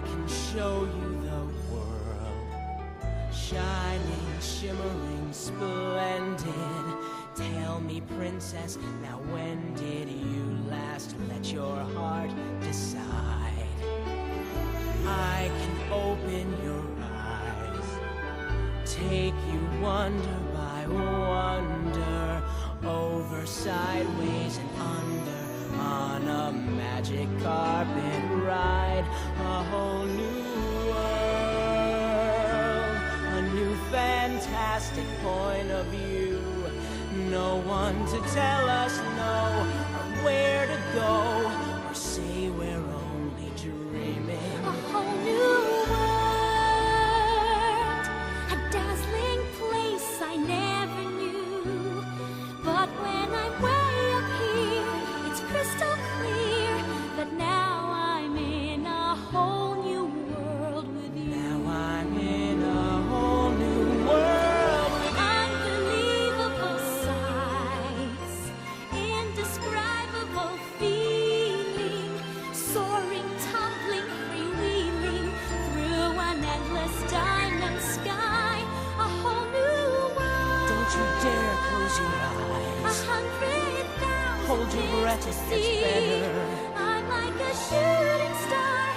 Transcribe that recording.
can show you the world, shining, shimmering, splendid. Tell me, princess, now when did you last let your heart decide? I can open your eyes, take you wonder by wonder, over, sideways, and under, on a magic carpet ride, a whole new world, a new fantastic point of view. No one to tell us no, or where to go, or say we're only dreaming. A whole new world, a dazzling place I never knew. But when I'm way up here, it's crystal clear that now I'm in a whole new world with you. Now I'm in a whole new world with you. Unbelievable sights, indescribable feeling, soaring, tumbling, freewheeling through an endless diamond sky. A whole new world. Don't you dare close your eyes. 100,000 Hold your breath, things it to gets see. better. I'm like a shooting star